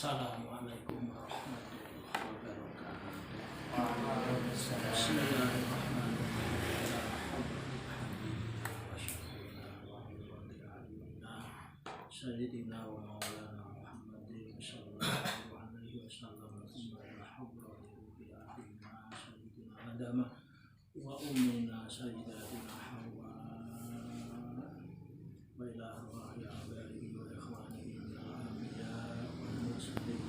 Assalamualaikum warahmatullahi wabarakatuh. Waalaikumsalam. Bismillahirrahmanirrahim. Sayyidina wa maulana Muhammadin sallallahu alaihi wasallam. Sayyidina Adama wa ummina sayyidatina Hawa wa ila arwahi abaihi wa ikhwanihi al-anbiya wal mursalin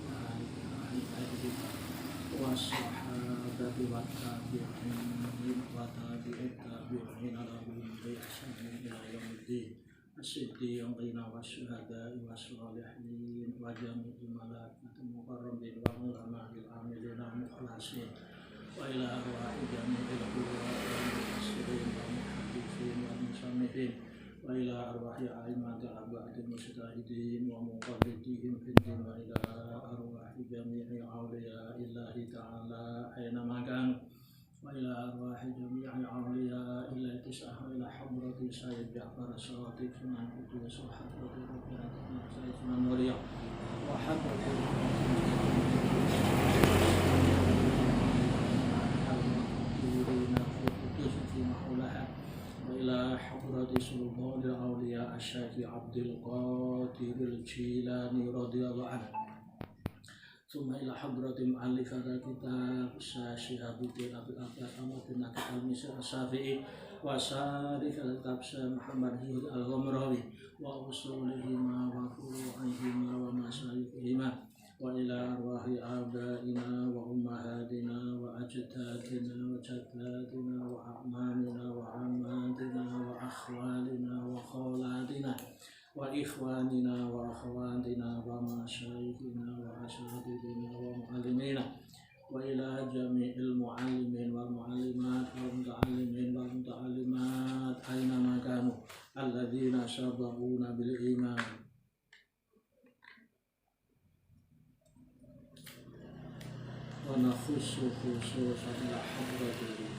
wa sahabati wa tabi'in wa tabi'in lahum bi ihsanin ila yaumiddin. As-siddiqina wasyuhada'i wassalihin wa jami'il malaikatil muqarrabin wa ulama'il amilina mukhlasin wa ila arwahi jami'il ulama wal mufassirin wa muhaddithin wa musannihin wa ila arwahi a'immatil arba'atil mujtahidin wa muqallidihim fid din wa ila arwahi jami'i awliya'illahi ta'ala aina makan wa ila arwahi jami'i awliya'illahi tis'ah ila hadrati sayyid Ja'far as-Sadiq sunan Qudus wa hadrati Rabbina sayyid sunan Mulia wa hadrati al-muqaddirina fi Qudus fi mahulaha wa ila hadrati sultanil awliya asy-Syaikh Abdul Qadir al-Jilani radhiyallahu anhu. Summa ila hadrati mu'allif hadha kitab Syekh Abuddin Abdul Abbas Ahmadin al-Misri as-Syafi'i wa syarih al-kitab Muhammad Hidayat al-Ghamrawi wa usulihima wa furu'ihima wa masyayihima wa ila arwahi abaina wa ummahatina wa ajdadina wa jaddatina wa a'mamina wa ammatina wa akhwalina wa khawlatina wa ikhwanina wa akhwatina wa masyayikhina wa asatidina wa mu'allimina wa ila jami'il mu'allimin wal mu'allimat wal muta'allimin wal muta'allimat aina makanu alladzina sabaquna bil iman wa nakhussu khususan ila hadratil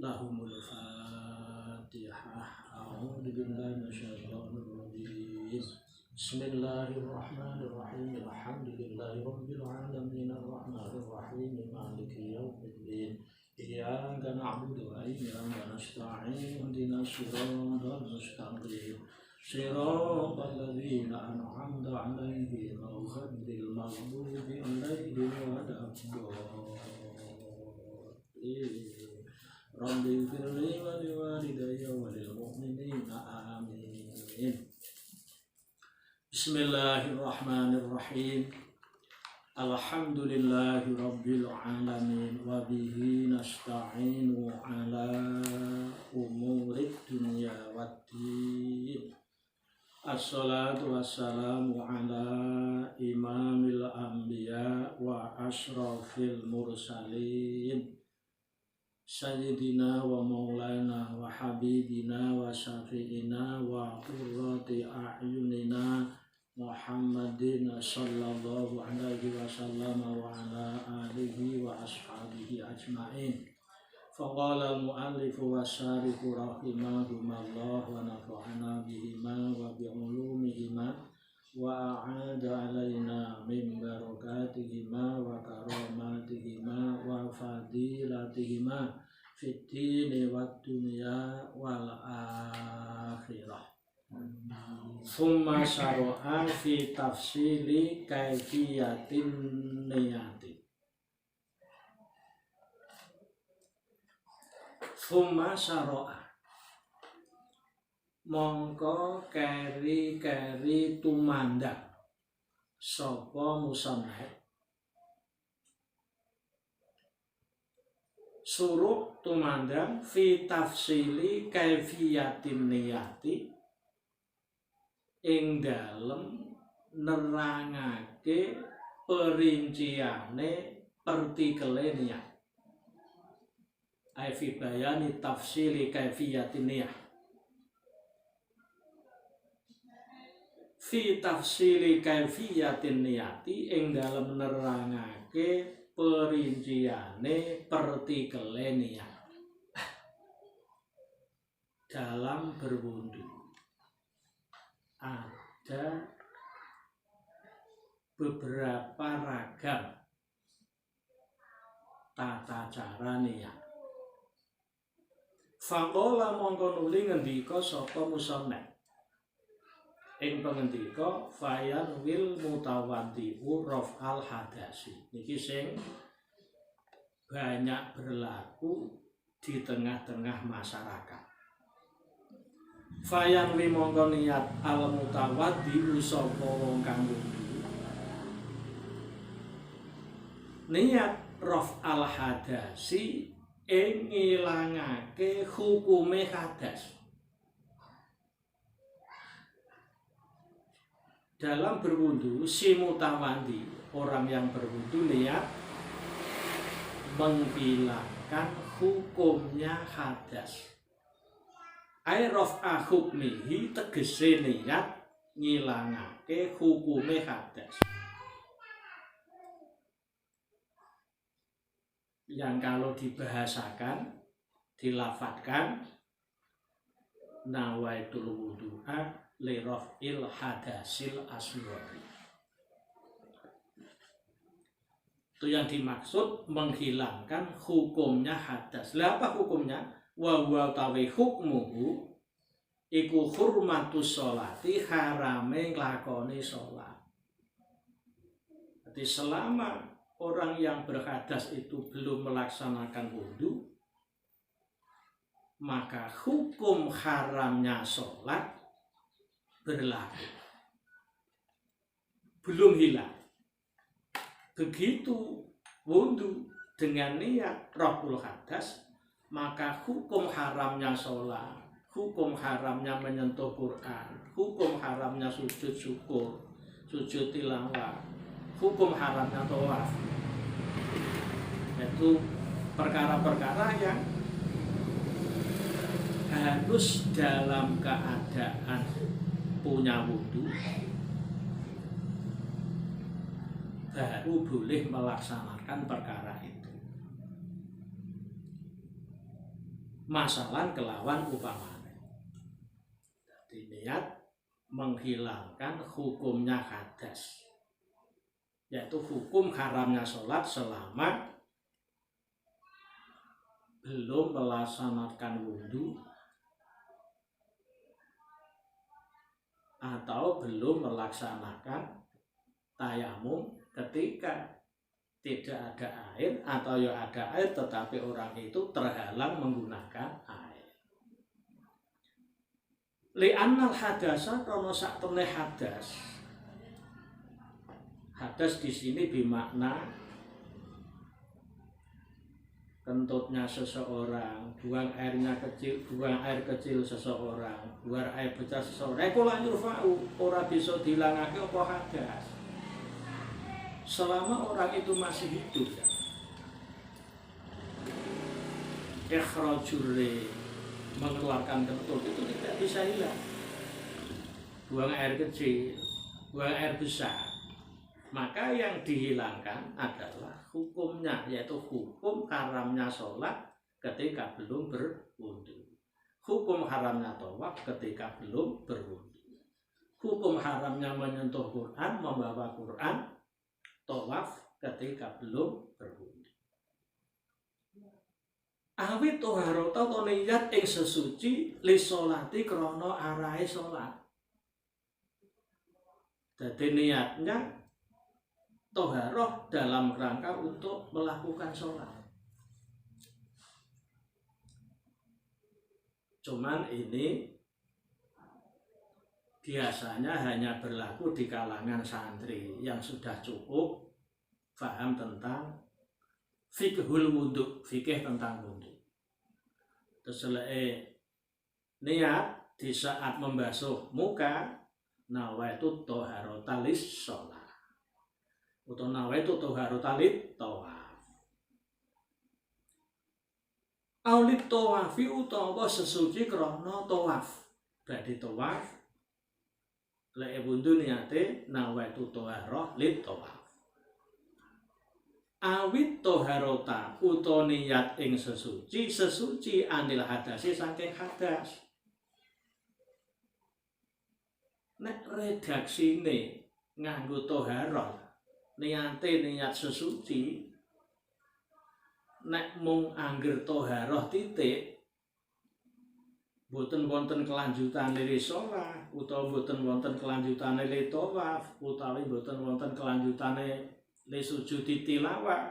lahumul fatihah. A'udzu billahi minasyaitonir rajim. Bismillahirrahmanirrahim. Alhamdulillahi rabbil alamin arrahmanir rahim maliki yaumiddin. Iyyaka na'budu wa iyyaka nasta'in. Ihdinas siratal mustaqim. Siratal ladzina an'amta 'alaihim ghairil maghdubi 'alaihim waladdallin. Rabbi firli wa liwalidayya wa lil mu'minina amin. Bismillahirrahmanirrahim. Alhamdulillahi rabbil alamin wa bihi nasta'inu ala umurid dunya waddin. Assalatu wassalamu ala imamil anbiya wa asyrafil mursalin Sayyidina wa maulana wa habibina wa syafi'ina wa qurrati a'yunina Muhammadin sallallahu alaihi wasallam wa ala alihi wa ashabihi ajma'in. Faqala al-mu'allifu wa syarihu rahimahumullah wa nafa'ana bihima wa bi'ulumihima wa a'ada alaina min barakatihima wa karamatihima wa fadilatihima fid dini wad dunya wal akhirah. Summa syara'a fi tafsili kaifiyatin niyati. Summa syara'a mongko keri-keri tumandang sapa musannaf suruh tumandang fi tafsili kaifiyatin niyati ing dalem nerangake perinciane partikele niat ai fi bayani tafsili kaifiyatin niyat fi tafsili kaifiyatin niyati ing dalem nerangake perinciane partikele niat. dalam berwudu ada beberapa ragam tata cara niat. Faqala mongko nuli ngendika sapa musannaf ing pangendika fayan wil mutawaddi'u raf'al hadasi. Niki sing banyak berlaku di tengah-tengah masyarakat. Fayan wi mongko niat al mutawaddi'u sapa wong kang wudu. Niat raf'al hadasi ing ngilangake hukume hadas. Dalam berwudu si mutawaddi, orang yang berwudu niat menghilangkan hukumnya hadas. Ai raf'a hukmihi tegese niat ngilangake hukume hadas. Yang kalau dibahasakan, dilafadzkan nawaitul wudu'a li raf'il hadasil asghari. Itu yang dimaksud menghilangkan hukumnya hadas. Lah apa hukumnya? Wa huwa tawi hukmuhu iku hurmatus sholati, harame nglakoni sholat. Jadi selama orang yang berhadas itu belum melaksanakan wudu, maka hukum haramnya sholat berlaku, belum hilang. Begitu wudu dengan niat raf'ul hadas, maka hukum haramnya sholat, hukum haramnya menyentuh Quran, hukum haramnya sujud syukur, sujud tilawah, hukum haramnya tawaf, itu perkara-perkara yang harus dalam keadaan punya wudu baru boleh melaksanakan perkara itu. Masalah kelawan upamane. Jadi niat menghilangkan hukumnya hadas, yaitu hukum haramnya sholat selama belum melaksanakan wudu atau belum melaksanakan tayamum ketika tidak ada air, atau ya ada air tetapi orang itu terhalang menggunakan air. Li'annal hadasa karena saktemene hadas. Hadas di sini bermakna kentutnya seseorang, buang airnya kecil, buang air kecil seseorang, buang air besar seseorang. Kula yurfa'u ora bisa dilangake apa hadas. Selama orang itu masih hidup, ya. Ikhrajul mengeluarkan kentut itu tidak bisa hilang. Buang air kecil, buang air besar. Maka yang dihilangkan adalah hukumnya, yaitu hukum haramnya sholat ketika belum berwudu, hukum haramnya tawaf ketika belum berwudu, hukum haramnya menyentuh Quran, membawa Quran, tawaf ketika belum berwudu. Awit toharota to niyat ing sesuci li sholati krana arahe sholat. Dadi niatnya toharoh dalam rangka untuk melakukan sholat. Cuman ini biasanya hanya berlaku di kalangan santri yang sudah cukup paham tentang fiqhul wudu, fikih tentang wudu. Terus niat di saat membasuh muka, nawaitu toharota lis sholat, atau nawaitu toharota lit tawaf. Aulit tawafi utawa sesuci krana tawaf. Badhe tawaf lek wudu niate nawaitu toharoh lit tawaf. Awit toharota utawa niat ing sesuci, sesuci anil hadasi saking hadas. nek redaksine nganggo toharoh niate niat sesuci, nek mung angger toharoh titik boten wonten kelanjutane li shalah utawa boten wonten kelanjutane li tawaf utawi boten wonten kelanjutane li sujud tilawah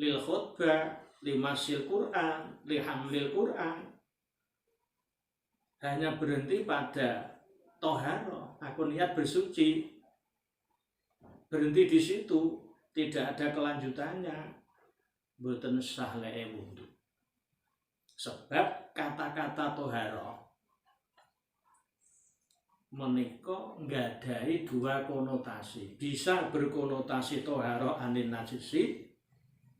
lil khutbah li masyil Quran li hamlil Quran, hanya berhenti pada toharoh, aku niat bersuci, berhenti di situ, tidak ada kelanjutannya, boten sah le'e wudu. Sebab kata-kata toharoh menika nggadahi dua konotasi. Bisa berkonotasi toharoh anil najisi,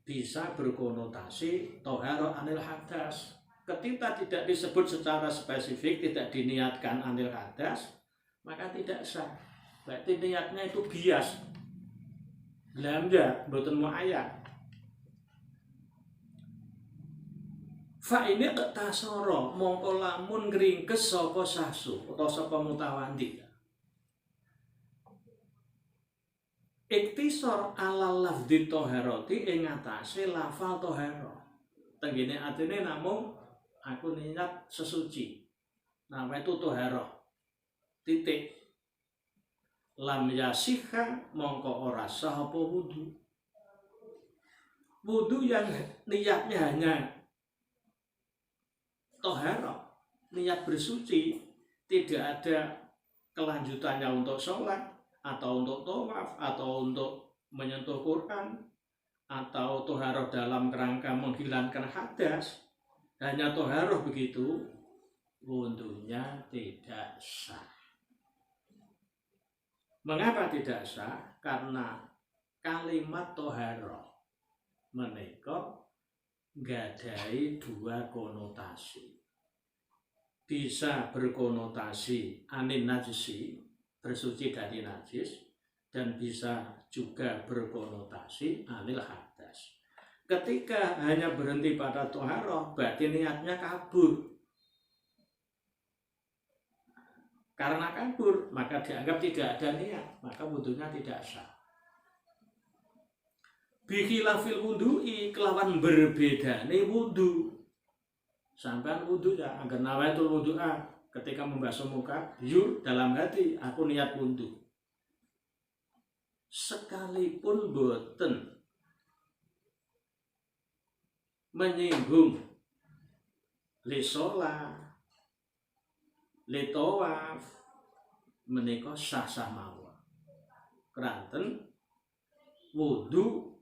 bisa berkonotasi toharoh anil hadas. Ketika tidak disebut secara spesifik, tidak diniatkan anil hadas, maka tidak sah. Berarti niatnya itu bias. Lamja, boten muayyan. Fa ini ketasoro mongko lamun ngringkes saka sahsu utawa saka mutawandi. Iktisor ala lafdhi toharoti ing atase lafal toharo. Tenggene atine namung aku niat sesuci. Nah, itu toharo. Titik. Lam yasiha mongko ora sah apa wudu. Wudu yang niatnya hanya toharo, niat bersuci, tidak ada kelanjutannya untuk sholat, atau untuk tawaf, atau untuk menyentuh Quran, atau toharo dalam kerangka menghilangkan hadas, hanya toharo begitu, wudunya tidak sah. Mengapa tidak sah? Karena kalimat toharo menika nggadahi dua konotasi. Bisa berkonotasi anil najisi, bersuci dari najis, dan bisa juga berkonotasi anil hadas. Ketika hanya berhenti pada toharoh, berarti niatnya kabur. Karena kabur, maka dianggap tidak ada niat, maka wudunya tidak sah. Bikhilafil wudu'i kelawan berbedane wudu. Sampai wudu ya, agar nawaitul wudu'a ketika membasuh muka, yur dalam hati aku niat wudu. Sekalipun boten menyinggung li sholat, li tawaf, menika sah-sah mawon. Keranten wudu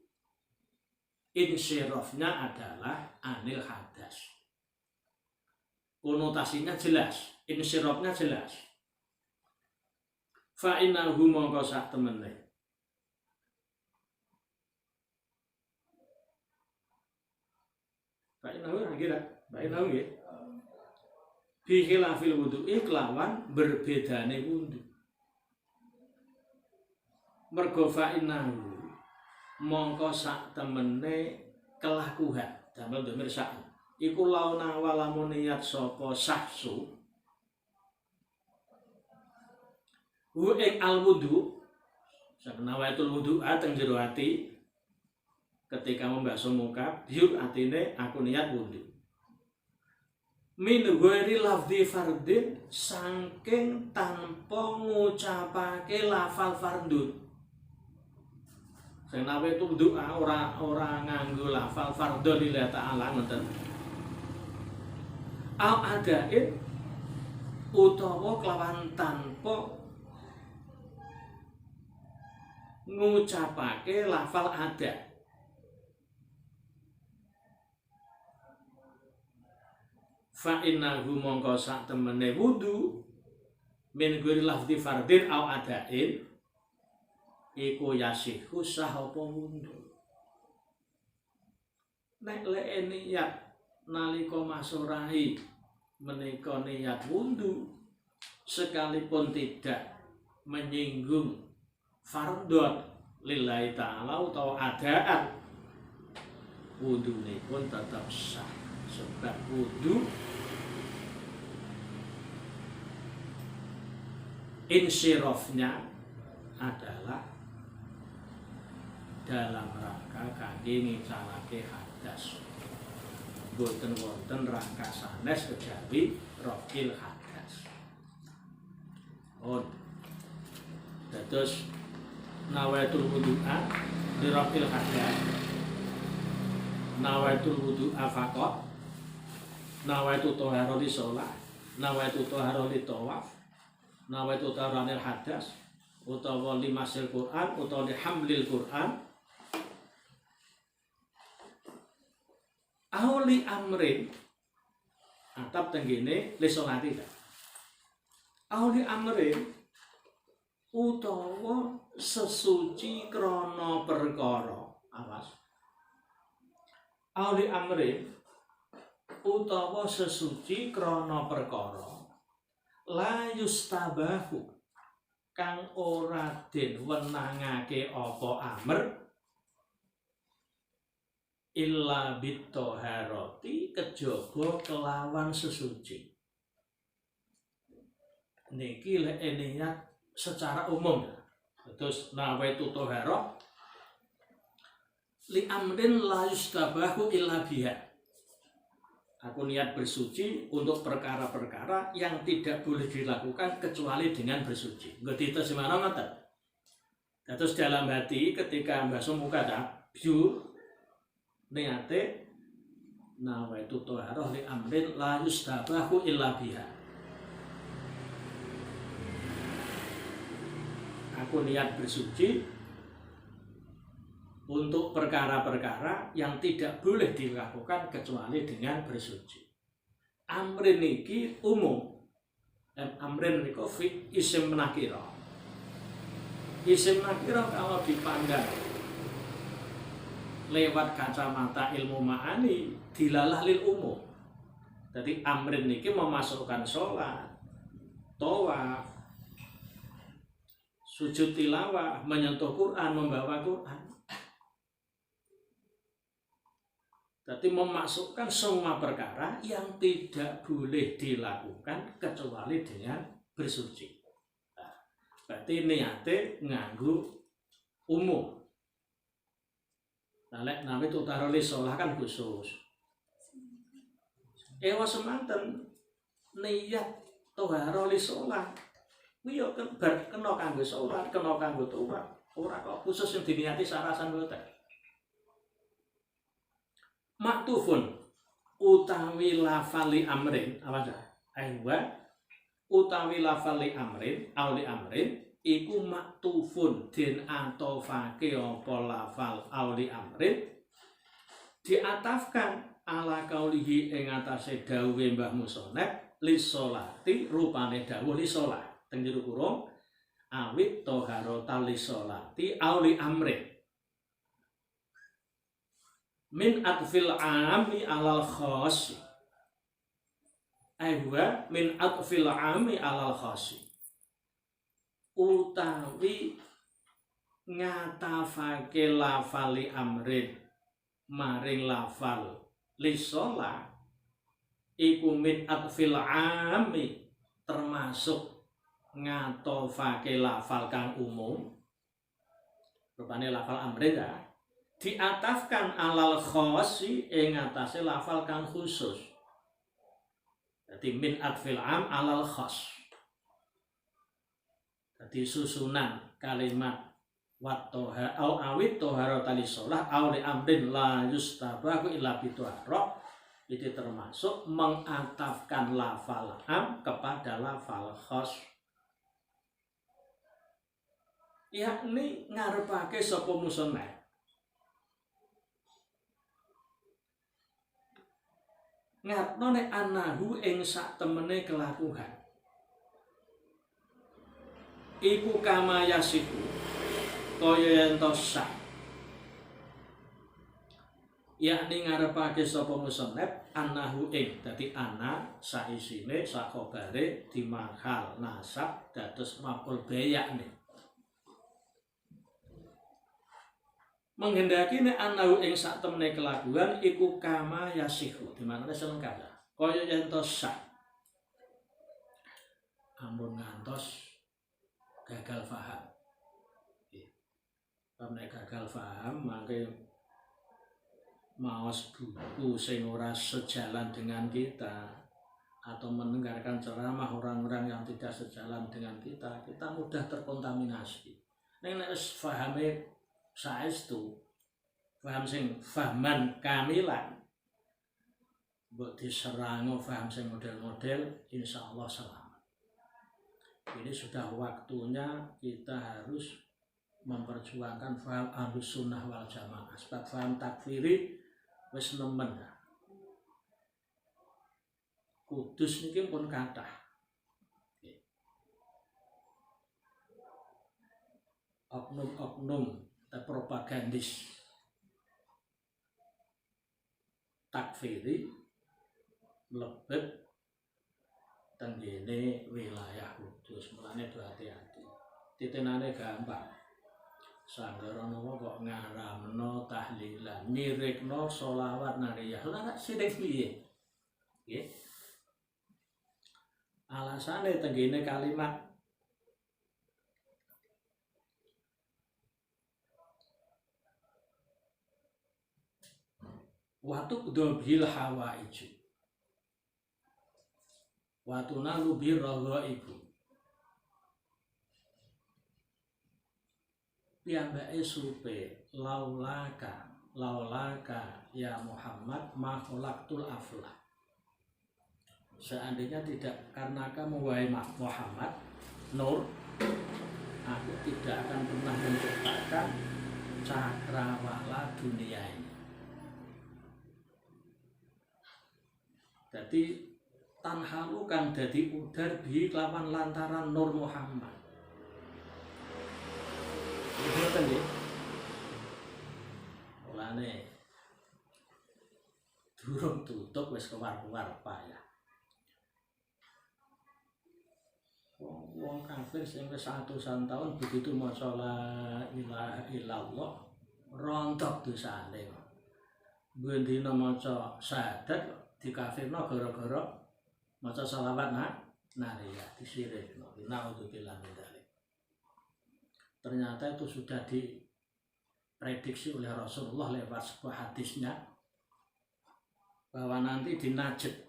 insirofnya adalah anil hadas. Konotasinya jelas, insirofnya jelas. Fa innahu mongko sak temene. Fa innahu kira, fa innahu nggih. Bi khilafil wudu'i kelawan berbedane wudu. Mergo fa innahu mongko sak temene kelakuan damel dhamir sak iku launa walamun niat sapa sahsu hu ing al wudu sanawaitul wudu ateng jero ati ketika membasuh muka biur atine aku niat wudu min ghairi lafzi fardin saking tanpa ngucapake lafal fardun. Senawa itu doa orang nganggo lafal fardhu lillahi ta'ala ngoten. Au adain utawa kelawan tanpa ngucapake lafal ada. Fa innahu mongko sak temene wudu min ghairi lafzi fardin au adain iku yasihu sah apa wudu. Nek lek niat nalika masurahi menika niat wudu sekalipun tidak menyinggung fardhon lillahi ta'ala utawa adaan wudune pun tetap sah sebab wudu insirofnya adalah dalam rangka kangge ngicanake hadas. Boten wonten rangka sanes kejawi rokil hadas. Dados nawaitul wudu'a li rokil hadas. Nawaitul wudu'a faqat. Nawaitu toharo li sholat. Nawaitu toharo li tawaf. Nawaitu toharo li hadas. Utawa li masil Qur'an. Utawa li hamlil Qur'an. Auli amrin atap tenggene li sholati. Auli amrin utawa sesuci krana perkara. Awas. Auli amrin utawa sesuci krana perkara la yustabahu kang ora den wenangake apa amr illa bitoharoti kejaba kelawan sesuci. Niki lek niat secara umum. Terus nawaitu toharo li amrin la yustabahu illa biha. Aku niat bersuci untuk perkara-perkara yang tidak boleh dilakukan kecuali dengan bersuci. Ngerti semana ngoten. Terus dalam hati ketika mbasuh muka biu niate nawaitu toharoh li amrin la yustabahu illa biha. Aku niat bersuci untuk perkara-perkara yang tidak boleh dilakukan kecuali dengan bersuci. Amrin niki umum. Amrin niku fi isim nakira. Isim nakira kalau dipandang lewat kacamata ilmu ma'ani dilalah lil umum. Jadi amrin niki memasukkan sholat, tawaf, sujud tilawah, menyentuh Quran, membawa Quran. Jadi memasukkan semua perkara yang tidak boleh dilakukan kecuali dengan bersuci. Berarti niate nganggu umum. Nah, lek nami tutaro li sholah kan khusus. Ewa semanten niat toharo li sholah. Wiyo kena kanggo sholat, kena kanggo tawaf. Ora kok khusus yang diniati sarasan boten. Maktufun utawi lafali amrin apa dah? Aywa utawi lafali amrin auli amrin iku maktufun den atofake apa lafal auli amrin diatafkan ala kaulihi ing atase dawuhe Mbah Musonep li sholati rupane dawuh li sholat teng jero kurung awit toharota li sholati auli amrin min atfil ami alal khasi. Aywa min atfil ami alal khasi. Utawi ngatafake lafali amrin maring lafal li sholat iku min atfil ami termasuk ngatofake lafal kang umum rupane lafal amrin ya diatafkan alal khosi ing atase lafal kang khusus. Jadi min atfil am alal khos. Jadi susunan kalimat wattoha au awit toharo tali sholah au li amrin la yustabahu illa bitoharo itu termasuk mengatafkan lafal am kepada lafal khos. Yakni ngarepake sapa musoneh ngatno nek anahu ing sak temene kelakuan iku kama yasiku kaya yen sak yakni ngarepake sapa musannaf anahu ing dadi ana saisine sakobare dimahal nasab dados maf'ul bayakne menghendaki nek anahu ing sak temene kelakuan iku kama yasihu di mana selengkap kaya yen sak ampun ngantos gagal paham. Nek gagal paham mangke maos buku sing ora sejalan dengan kita atau mendengarkan ceramah orang-orang yang tidak sejalan dengan kita mudah terkontaminasi. Nek wis pahame saestu, paham sing fahaman kamilan, mbok diserango paham sing model-model, insyaallah selamat. Ini sudah waktunya kita harus memperjuangkan faham Ahlus Sunnah wal Jamaah. Sebab faham takfiri wis nemen. Kudus niki pun kathah. Oknum-oknum propagandis takfiri mlebet tenggene wilayah Kudus. Mulane do hati-hati. Titenane gampang. Sanggara nopo kok ngaramno tahlilan, nirikno sholawat nariyah. Lah nek sirik piye? Nggih. Alasane tenggene kalimat watu dobil hawaiju. Watu nalu birrahaibu. Piyambake supe laulaka ya Muhammad ma khalaqtul aflah. Seandainya tidak karena kamu wahai Muhammad Nur, aku tidak akan pernah menciptakan cakrawala dunia ini. Jadi tanhalu kang dadi udar bi lawan lantaran Nur Muhammad. Ngoten nggih. Mulane durung tutup wis kewar-kewar payah. Wong kafir sing wis atusan tahun begitu maca la ilaha illallah rontok dosane. Bendina maca syahadat dikafirno gara-gara maca shalawat nariyah disirikno. Naudzubillah min dzalik. Ternyata itu sudah diprediksi oleh Rasulullah lewat sebuah hadisnya bahwa nanti di Najd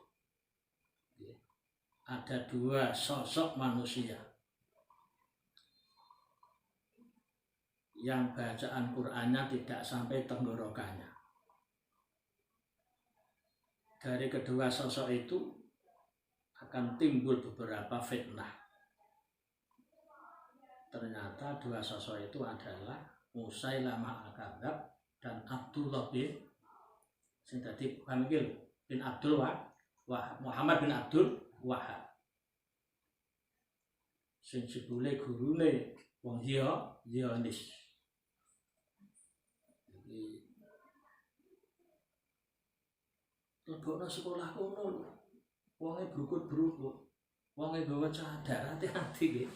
ada dua sosok manusia yang bacaan Qur'annya tidak sampai tenggorokannya. Dari kedua sosok itu akan timbul beberapa fitnah. Ternyata dua sosok itu adalah Musailamah al-Kadzdzab dan Abdullah bin Abdul Wahhab, Muhammad bin Abdul Wahhab. Sing jebule gurune wong Zionis. Lebokno sekolah kono. Wonge brukut-brukut. Wonge gawa cadar, hati-hati nggih.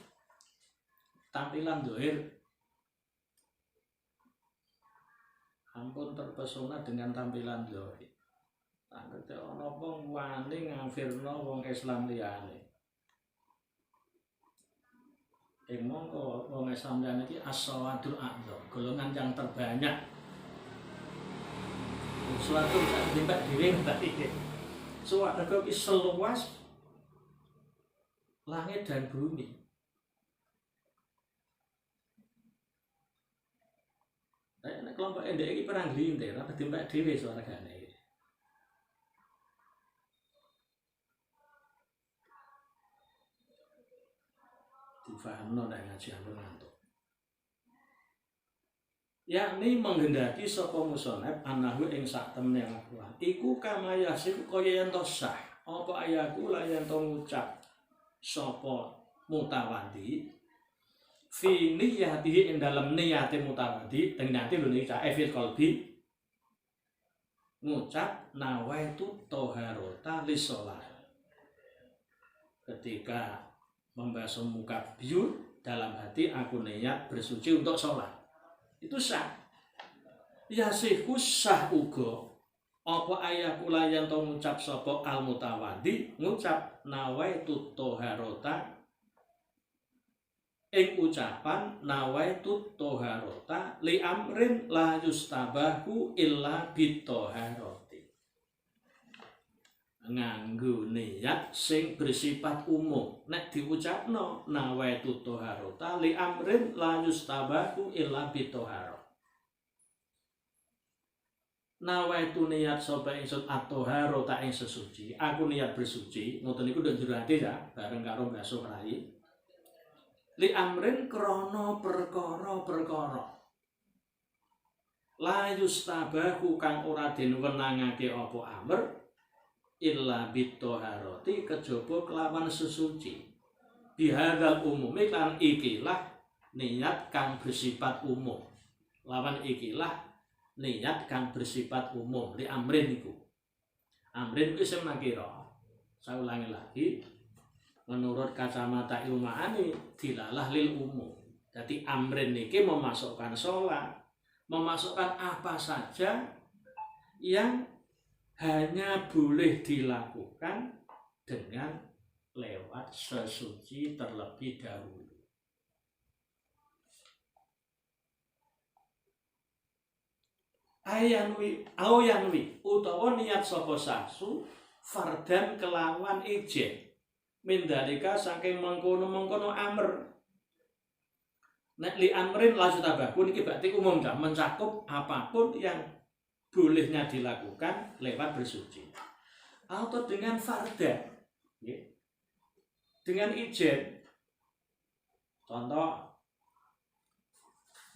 Tampilan dohir ampun terpesona dengan tampilan dohir. Anggete ana wong wani ngafirno wong Islam liyane. Mongko wong Islam liyane iki as-sawadul a'dzam, golongan yang terbanyak. Suatu sak timbak dhewe tadi. Suwarga iki seluas langit dan bumi. Nek kelompok endek iki perang glintir, ora timbak dhewe swargane. Difahamno nek ngaji ampun ngantuk. Yakni menghendaki sapa musonep anahu ing sak temene Al-Qur'an. Iku kama yasif kaya yen to sah. Apa ayaku la yen to ngucap sapa mutawadi fi niyatihi ing dalem niyate mutawadi teng niyate lho niki fil qalbi ngucap nawaitu toharota lisolah. Ketika membasuh muka biur dalam hati aku niat bersuci untuk sholat. Itu sah. Yasihu sah uga apa ayaku layan to ngucap sapa al mutawadi ngucap nawaitu toharota ing ucapan nawaitu toharota li amrin la yustabahu illa bitoharoti, nganggo niat sing bersifat umum. Nek diucapno nawaitu toharota li amrin la yustabahu illa bitoharoti, nawaitu niat sapa ingsun atoharo ta ing sesuci, aku niat bersuci, ngoten niku ndek jero ati ya, bareng karo basuh rai. Li amrin krana perkara-perkara. La yustabahu kang ora den wenangake apa amr illa bitoharoti kejaba kelawan sesuci. Bihadzal umumi kan ikilah niat kang bersifat umum. Lawan ikilah niat kang bersifat umum. Li amrin iku. Amrin iku isim nakira. Saya ulangi lagi. Menurut kacamata ilmu ma'ani dilalah lil umum. Jadi amrin niki memasukkan sholat, memasukkan apa saja yang hanya boleh dilakukan dengan lewat sesuci terlebih dahulu. Ayanwi utawa niat sapa sasu fardan kelawan ijen mindalika saking mengkono-mengkono amr. Nek li amrin la yutabahu niki berarti umum kan, mencakup apapun yang bolehnya dilakukan lewat bersuci atau dengan fardan, dengan ijen. Contoh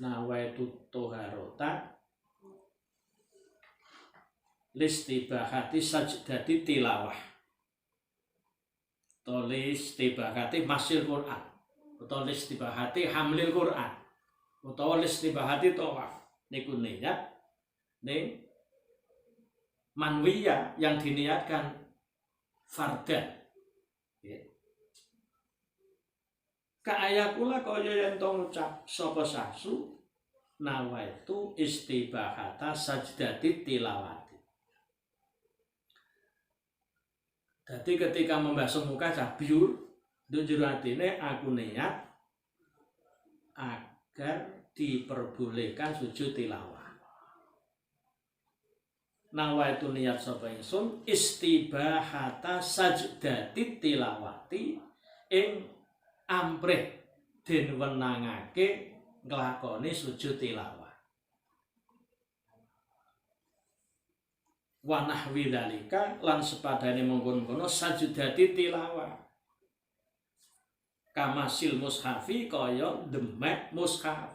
nawaitu toharota listibahati sajdati tilawah, atau listibahati masil Quran, atau listibahati hamlil Quran, atau listibahati tawaf. Niku niat ning manwiyah yang diniatkan fardan. Kaayakula kaya yen to ngucap sapa sasu nawaitu istibahata sajdati tilawati. Jadi ketika membasuh muka cabiur, jujur atine aku niat agar diperbolehkan sujud tilawah. Nawaitu niat sapa ingsun istibahata sajdati tilawati ing amprih den wenangake nglakoni sujud tilawah. Wa nahwi dzalika lan sepadane mongkon-mongkon sajudati tilawah. Kamasil mushafi kaya demek mushaf.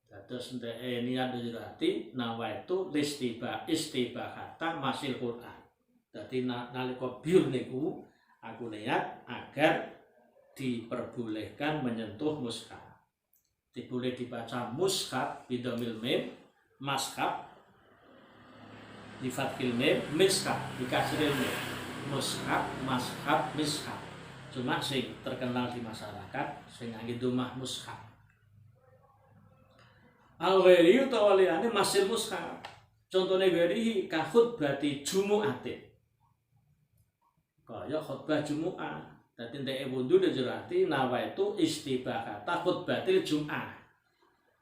Dados ndeke niat njurati nawaitu istibahata masil Quran. Dadi nalika biur niku aku niat agar diperbolehkan menyentuh mushaf. Boleh dibaca mushaf bidomil mim, mashaf di fathil mim, mishaf di kasril mim, mushaf, mashaf, mishaf. Cuma sing terkenal di masyarakat sing ngangge domah mushaf. Al-ghairi utawa liyane masil mushaf. Contone ghairi ka khutbati jumu'atin. Kaya khutbah Jumu'ah. Dadi ndeke wudhu dijurati nawaitu istibahata khutbatil Jum'ah.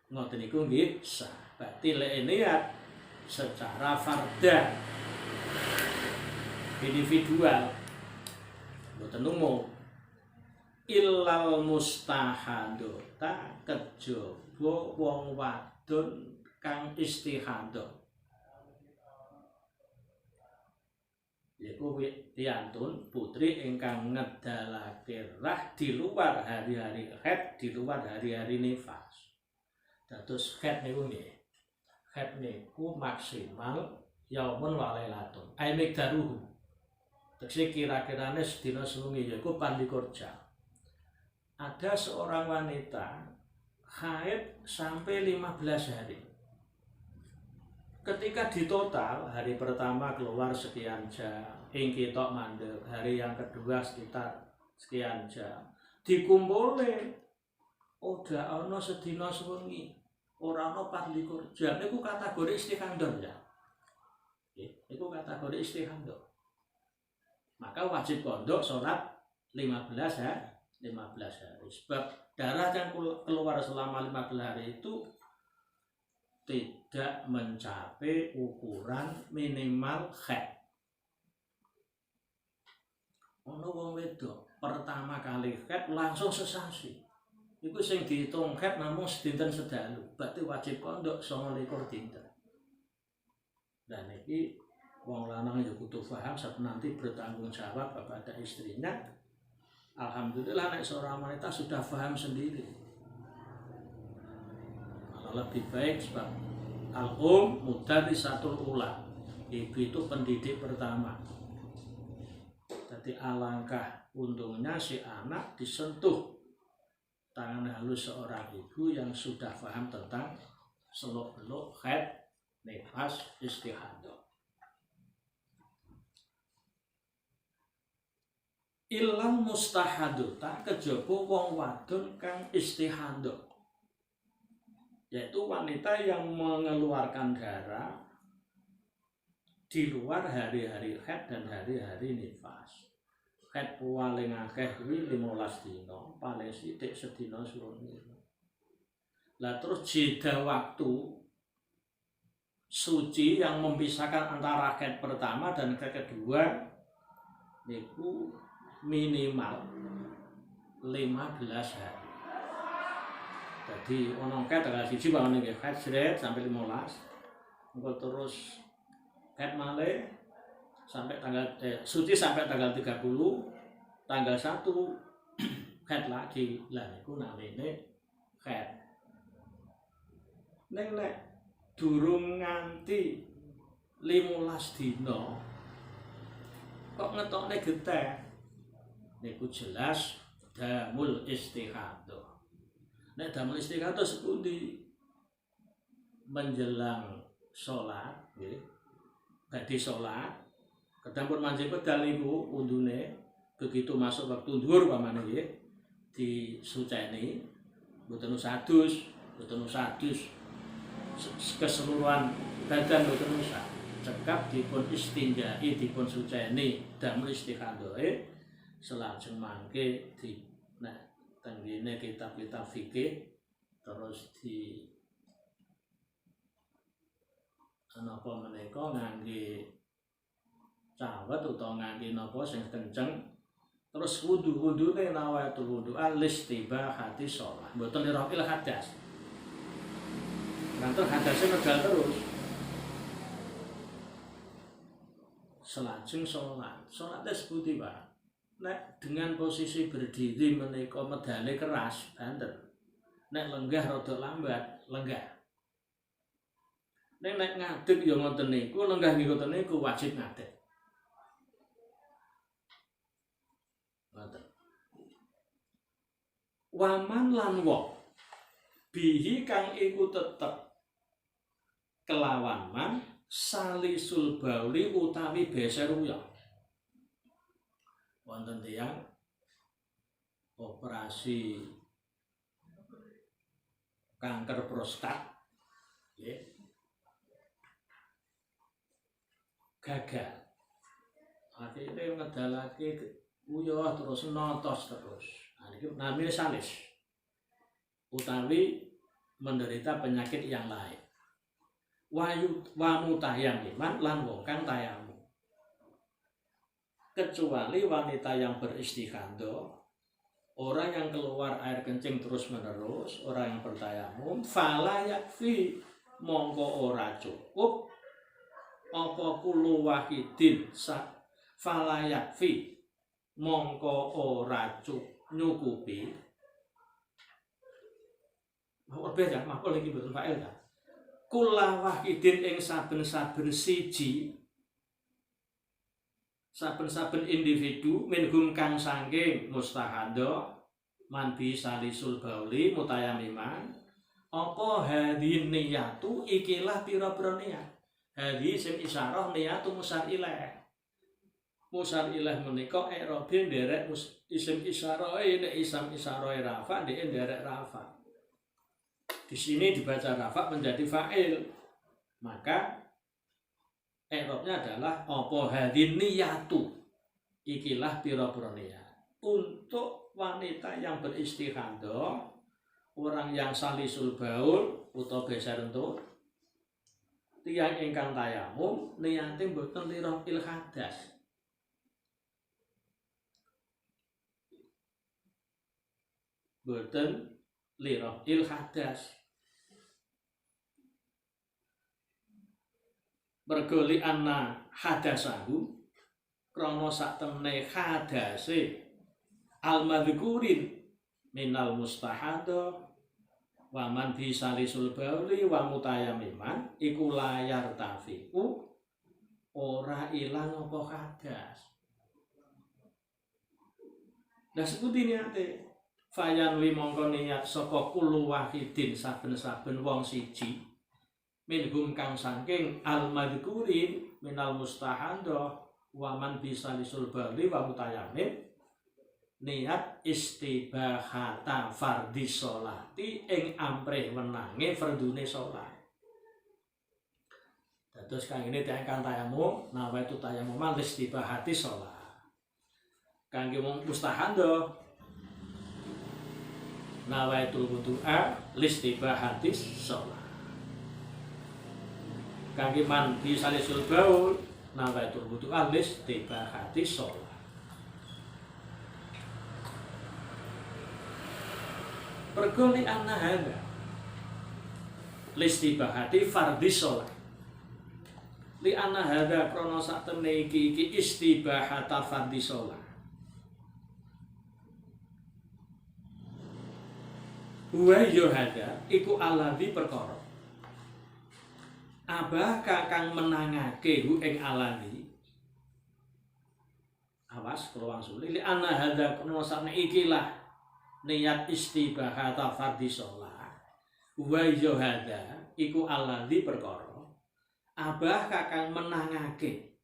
Ngoten niku nggih sah. Berarti lek niat secara fardan individual mboten umum. Illal mustahadota kejaba wong wadon kang istihadah. Yaiku piantun putri ingkang ngedalake rah di luar hari-hari haid, di luar hari-hari nifas. Dados haid niku nggih. Haid niku maksimal yaumun wa lailatun. Ai miqdaruhu. Tegese kira-kirane sedina sewengi yaiku 24 jam. Ada seorang wanita haid sampai 15 hari. Ketika ditotal, hari pertama keluar sekian jam, ing ketok mandeg, hari yang kedua sekitar sekian jam. Dikumpule ora ana sedina sewengi, ora ana 24 jam. Niku kategori istihadah ya. Nggih, niku kategori istihadah. Maka wajib pondok salat 15 hari. Sebab darah yang keluar selama 15 hari itu tidak mencapai ukuran minimal haid. Ono wong wedok pertama kali haid langsung sesasi. Iku sing dihitung haid namung sedinten sedalu, berarti wajib kondok 29 dinten. Dan iki wong lanang ya kudu paham saat nanti bertanggung jawab kepada istrinya. Alhamdulillah nek seorang wanita sudah paham sendiri. Malah lebih baik sebab mudarrisatul ula. Ibu itu pendidik pertama. Jadi alangkah untungnya si anak disentuh tangan halus seorang ibu yang sudah paham tentang seluk-beluk haid, nifas, istihadah. Ilang mustahadu tak kejaba wong wadon kang istihadah, yaitu wanita yang mengeluarkan darah di luar hari-hari haid dan hari-hari nifas. Haid paling akeh kuwi 15 dina, paling sithik sedina suruh niku. Lah terus jeda waktu suci yang memisahkan antara haid pertama dan haid kedua niku minimal 15 hari. Jadi ono haid tanggal 1 bangun niki haid sret sampai 15. Engko terus haid malih sampai tanggal suci sampai tanggal 30, tanggal 1 haid lagi. Lah niku namine haid. Nek durung nganti 15 dina kok ngetokne getih, niku jelas damul istihadah. Nek damul istihadah sepundi? Menjelang sholat, nggih. Badhe sholat, kedampun manjing pedal niku undune begitu masuk waktu dhuwur pamane nggih disuceni, mboten usadus, keseluruhan badan mboten usah. Cekap dipun istinjai, dipun suceni damel istihadah. Selajeng mangke di tenggene kitab-kitab fikih terus di napa menika ngangge cawet utawa ngangge napa sing kenceng, terus wudune nawatul wudu al-istibahati shalah, mboten lirafil hadas. Nanti hadasnya megal terus. Selajeng sholatnya sepundi Pak? Nek dengan posisi berdiri menika medale keras, banter. Nek lenggah rada lambat, lenggah. Nek ngadeg ya ngoten niku, lenggah ngoten niku wajib ngadeg. Ngoten. Waman lan wong bihi kang iku tetep kelawan man salisul bauli utawi beser uyah. Wonten tiyang operasi kanker prostat nggih. Gagal. Akhire ngedalake uyah terus notos terus. Niki namine salis. Utawi menderita penyakit yang lain. Wa mutayammim lan wong kang tayammum. Kecuali wanita yang beristihadah, orang yang keluar air kencing terus menerus, orang yang bertayamum, fala yakfi mongko ora cukup apa kulu wahidin fala yakfi mongko ora nyukupi. Mau beda, makul iki mboten fa'il ta. Kula wahidin ing saben-saben siji, saben-saben individu minhum kang sangking mustahadah man bi salisul bauli mutayammiman apa hadhin niyatu ikilah pira-pira niat. Hadhi sim isyarah niyatu musar ilaih. Musar ilaih menika i'rabe nderek isim isyarah nek isam isyarah rafa ndek nderek rafa. Di sini dibaca rafa menjadi fa'il. Maka i'rabnya adalah apa hadin niyatu. Ikilah pira-pira niat. Untuk wanita yang beristihadah, orang yang salisul baul utawa beser entut, tiyang ingkang tayamum niyate mboten lirah il hadas. Mboten lirah il hadas. Mergo li anna hadasahu krana sak temne hadase al-madhkurin minal mustahada wa man bi salisul bauli wa mutayammiman iku layar tafiku ora ilang apa hadas. Lah seputi niate fayan li mongko niat saka kullu wahidin saben-saben wong siji minhum kang saking al-madhkurin minal mustahada wa man bi salisul bauli wa mutayammim niat istibahata fardhi sholati ing amprih wenange fardune sholat. Dados kang ini tiyang tayamum nawaitu tayammum istibahati sholat. Kangge wong mustahanda nawaitu wudu'a listibahati sholat. Kangge man bi salisul baul nawaitu wudu'a listibahati sholat. Pergoli anna hada listibahati fardhi sholat. Li anna hada krono sak temne iki istibahata fardhi sholat. Wa yo hada iku alladzi perkara abah kakang menangake hu ing alladzi. Awas kula wangsul li anna hada krono sak ikilah niat istibahata fardhi sholat. Wa yohada iku alladzi perkara abah kakang menangake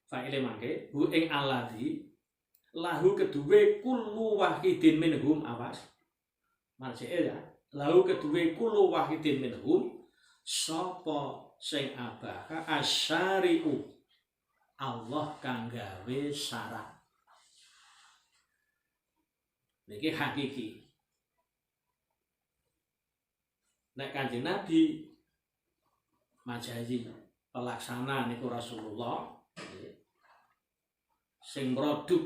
fa'ile mangke hu ing alladzi lahu keduwe kullu wahidin minhum. Awas marji'e ya, lahu keduwe kullu wahidin minhum sapa sing abah asyari'u Allah kang gawe syarat. Niki hakiki. Nek Kanjeng Nabi majazi pelaksana niku Rasulullah sing produk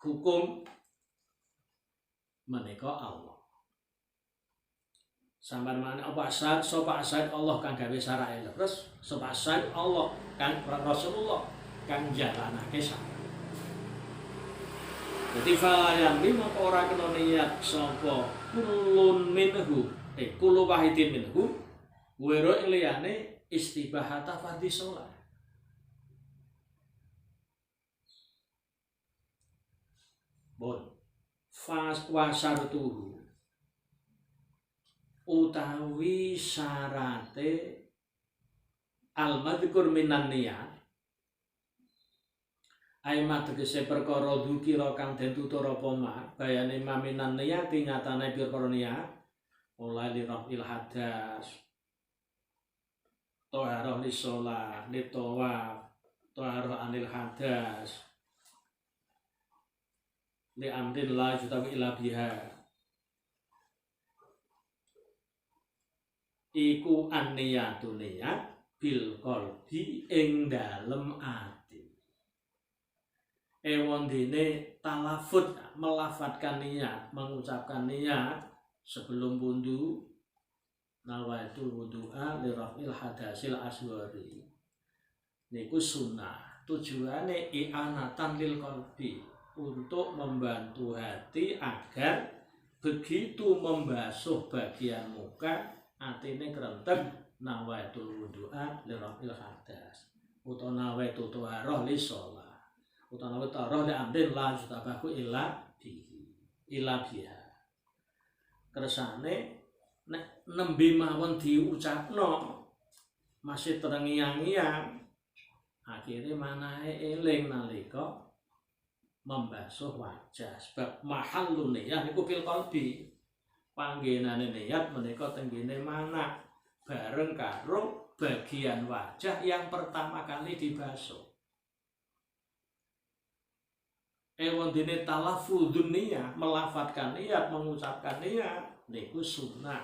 hukum menika Allah. Sampeyan mana apa asal sapa asal Allah kang gawe syarae terus sapa asal Allah kang Rasulullah kang jalanake syarae. Jadi yang lima orang kena niat sapa kulun minhu kullu wahidin minhu wero liyane istibahata fardhi sholat. Bon fas wasartuhu utawi syarate al-madhkur minan niyat aimat tegese perkara dzikira kang den tutur apa mak bayane maminan niyati nyatane perkara niat mulai li rafil hadas thaharah li shalah li tawaf thaharah anil hadas li amrin la yutawi ila biha iku an-niyatu niyat bil qalbi ing dalem ati. Wondene talafut melafatkan niat, mengucapkan niat sebelum wudu nawaitu wudu'a li raf'il hadasil asghari. Niku sunnah. Tujuane i'anatan lil qalbi, untuk membantu hati agar begitu membasuh bagian muka atine krentek nawaitu wudu'a li raf'il hadas utawa nawaitu thaharah li shalah utawa taroh li amrin la yutabahu illa biha. Kersane nek nembe mawon diucapno masih terngiang-ngiang akhirnya manahe eling nalika membasuh wajah sebab mahallun niyah niku fil qalbi. Panggenane niat menika tenggene mana bareng karo bagian wajah yang pertama kali dibasuh. Wondene talaffuzun niyah, melafadzkan niat, mengucapkan niat niku sunnah.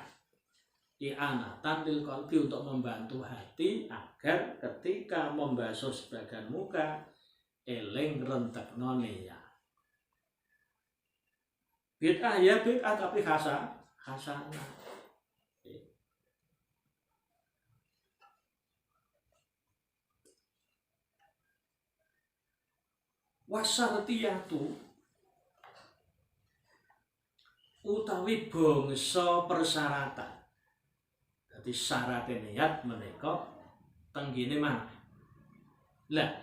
I'anatan lil qalbi, untuk membantu hati agar ketika membasuh sebagian muka eling ngrentekno niat. Bid'ah ya bid'ah tapi hasanah. Wasartiyatu utawi bangsa persyaratan. Jadi syarat niat menika tenggine mana? Lah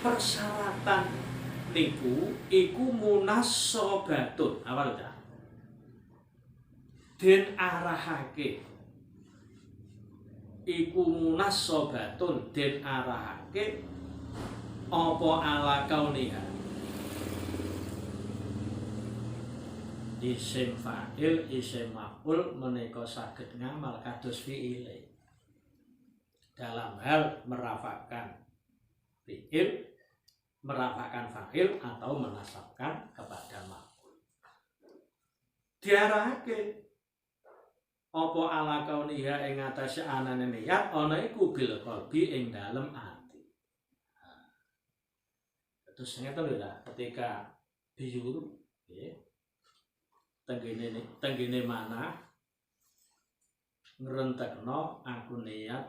persyaratan niku iku munasabatun. Apa lho? Den arahake iku munasabatun, den arahake apa ala kauniha. Isim fa'il, isim maf'ul menika saged ngamal kados fi'ile. Dalam hal merafakkan fi'il, merafakkan fa'il atau menasabkan kepada maf'ul. Diarahake apa ala kauniha ing atase anane niat ana iku bil qalbi ing dalem ati. Terus ngeten lho lah, ketika biyu nggih tenggene mana ngrentekno aku niat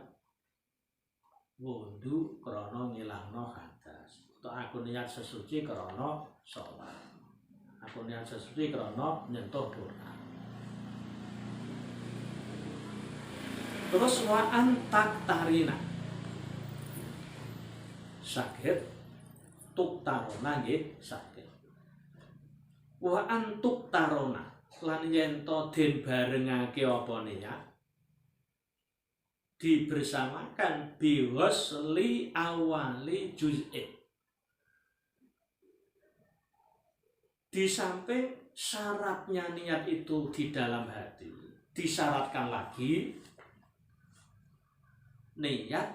wudu krana ngilangno hadas, atau aku niat sesuci krana salat, aku niat sesuci krana nyentuh Quran. Terus wa antak tarina sakit tuk tarona nggih sakit. Wa antuk tarona lan yen to den barengake apa niat dibersamakan biwasli awali juz'in. Di samping syaratnya niat itu di dalam hati, disyaratkan lagi niat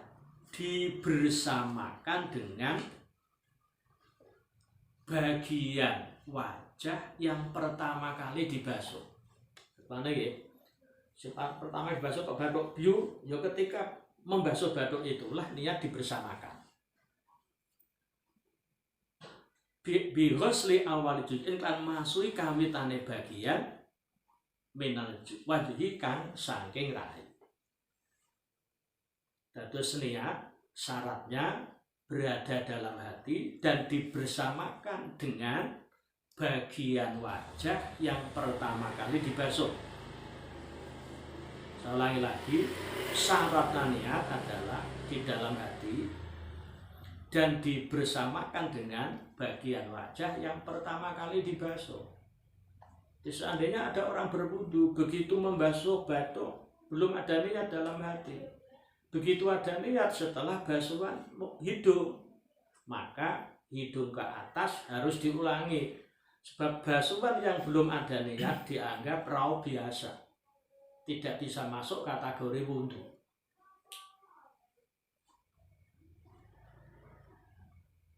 dibersamakan dengan bagian wajah yang pertama kali dibasuh. Mana ya? Sifat pertama dibasuh kok batuk biu, ya ketika membasuh batuk itulah niat dibersamakan. Bighusli awal juz'in kan masui kawitane bagian minal wajhi kang saking rai. Dados niat syaratnya berada dalam hati dan dibersamakan dengan bagian wajah yang pertama kali dibasuh. Saya ulangi lagi, syaratnya niat adalah di dalam hati dan dibersamakan dengan bagian wajah yang pertama kali dibasuh. Jadi seandainya ada orang berwudu, begitu membasuh batuk, belum ada niat dalam hati. Begitu ada niat setelah basuhan hidung, maka hidung ke atas harus diulangi. Sebab basuhan yang belum ada niat dianggap raw biasa, tidak bisa masuk kategori wudu.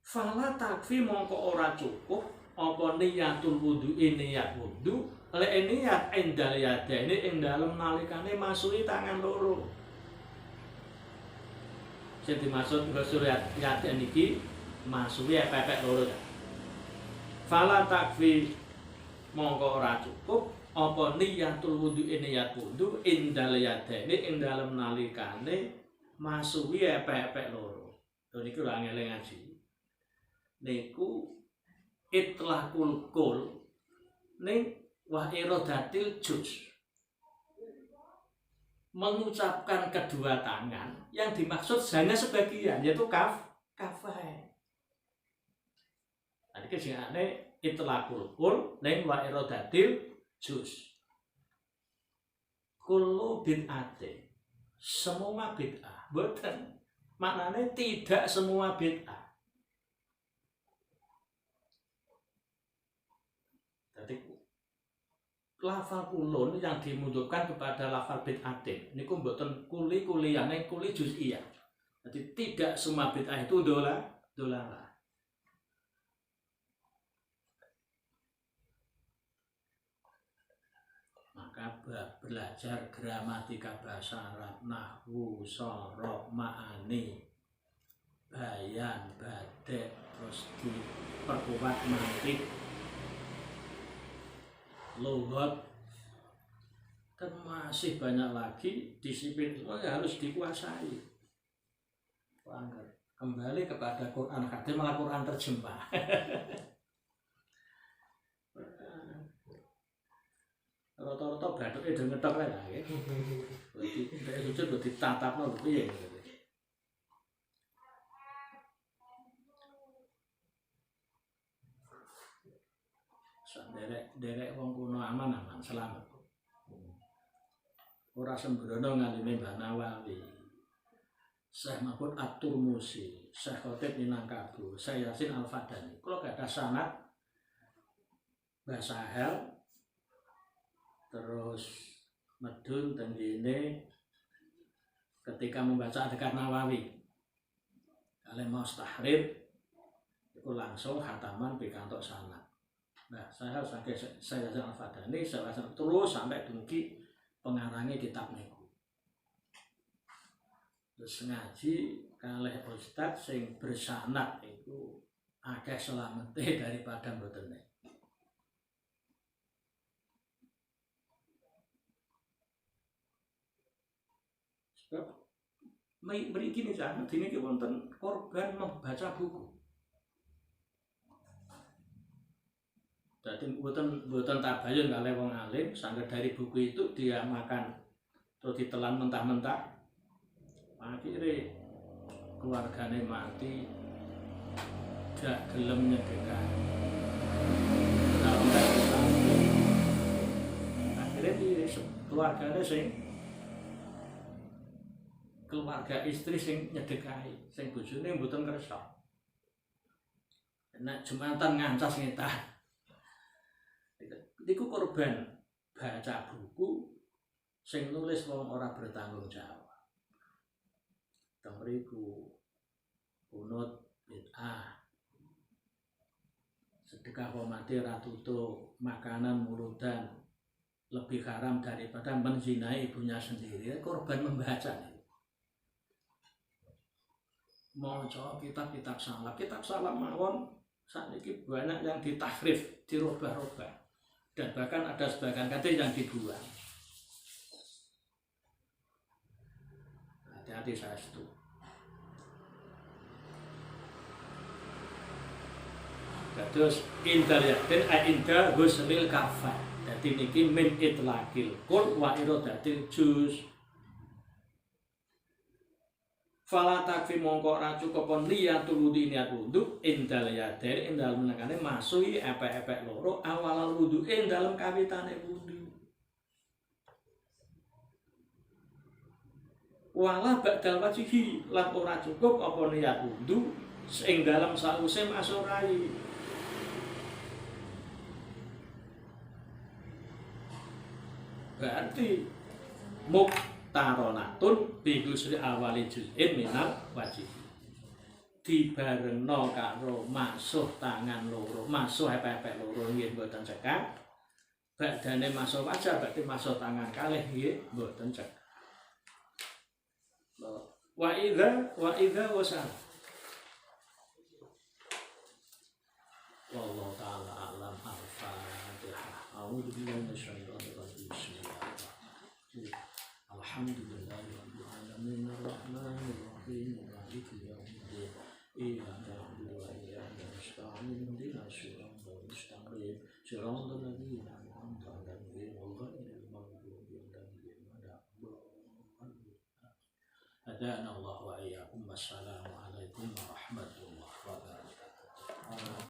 Fala takfi mongko ora cukup apa niatul wudu niat wudu lek niat endal yadene ing dalem nalikane masuki tangan loro. Sing dimaksud nggo yadene iki masuki pepek loro. Fala takfi mongko ora cukup apa niatul wudu niat wudu endal yadene ing dalem nalikane masuki pepek loro. Lho niku ora ngeleng ngaji. Niku itlaqul kul ning wa iradatil juz, mengucapkan kedua tangan yang dimaksud hanya sebagian, yaitu kafai. Tadi kesingane itlaqul kul ning wa iradatil juz. Kullu bid'ate, semua bid'ah, boten maknanya tidak semua bid'ah. lafal kulun yang dimundurkan kepada lafal bid'atin niku mboten kuliyane kuli juz'iyah. Jadi tidak semua bid'ah itu dolalah. Maka belajar gramatika bahasa Arab, nahwu, sorof, ma'ani, bayan, badek, terus diperkuat mantik, lughat, dan masih banyak lagi disiplin semua yang harus dikuasai. Kembali kepada Quran hadis malah Quran terjemah. Rata-rata baduke do ngetok lah ya. Berarti nek sujud do ditatapno piye gitu. Derek wong kuno aman selamat. Ora sembrono ngalime Mbah Nawawi. Syekh Mahfud At-Turmusi, Syekh Khatib Minangkabau, Syekh Yasin Al-Fadani. Kalau gak ada sanad Mbah Sahel terus medun tenggine ketika membaca Adhkar Nawawi kalian mau tahrir itu langsung khataman pikantuk sanad. Nah, saya Yasin Al-Fadani saya terus sampai dumugi pengarangnya kitab niku. Terus ngaji kalih ustaz sing bersanad itu akeh selamete daripada mboten. Sebab mriki nih jan dene ki wonten korban membaca buku. Jadi mboten tabayun kalih wong alim sangger dari buku itu dia makan terus ditelan mentah-mentah. Akhirnya keluarganya mati gak gelem nyedekah. Akhirnya keluarganya keluarga istri sing nyedekahi, sing bojone mboten kersa. Nek Jumatan ngancas ngetan. Iku korban baca buku sing nulis wong ora bertanggung jawab. Temriku kunut bid'ah. Sedekah wong mati ra tutuk, makanan muludan lebih haram daripada menzinai ibunya sendiri. Korban membaca nih. Maca kitab-kitab salaf mawon sakniki banyak yang ditahrif, dirubah-rubah. Dan bahkan ada sebagian kata yang dibuang. Hati-hati saya itu. Terus indal yakin inda husnil kafah. Jadi niki min itlaqil kul wa iradatil juz. Fala takfi mongko ora cukup niyatul wudu niat wudu indal yaden indal menakane masuhi epek-epek loro awal wudu dalam kawitane wudu. Wala ba'dal wajihi lan ora cukup apa niat wudu ing dalam sause masurai. Berarti taronatun bihusri awali juz'in minal wajib dibarengno karo masuh tangan loro masuh epek-epek loro nggih mboten cekak badane masuh wajah berarti masuh tangan kalih nggih mboten cekak wa idza wasal wallahu taala alam al-fatihah a'udzu billahi minasyaitonir rajim bismillahirrahmanirrahim alhamdulillahi rabbil alamin arrahmanir rahim maliki yaumiddin iyyaka na'budu wa iyyaka nasta'in ihdinas siratal mustaqim siratal ladzina an'amta 'alaihim ghairil maghdubi 'alaihim waladdallin. Hadana Allah wa iyyakum. Wassalamu alaikum warahmatullahi wabarakatuh.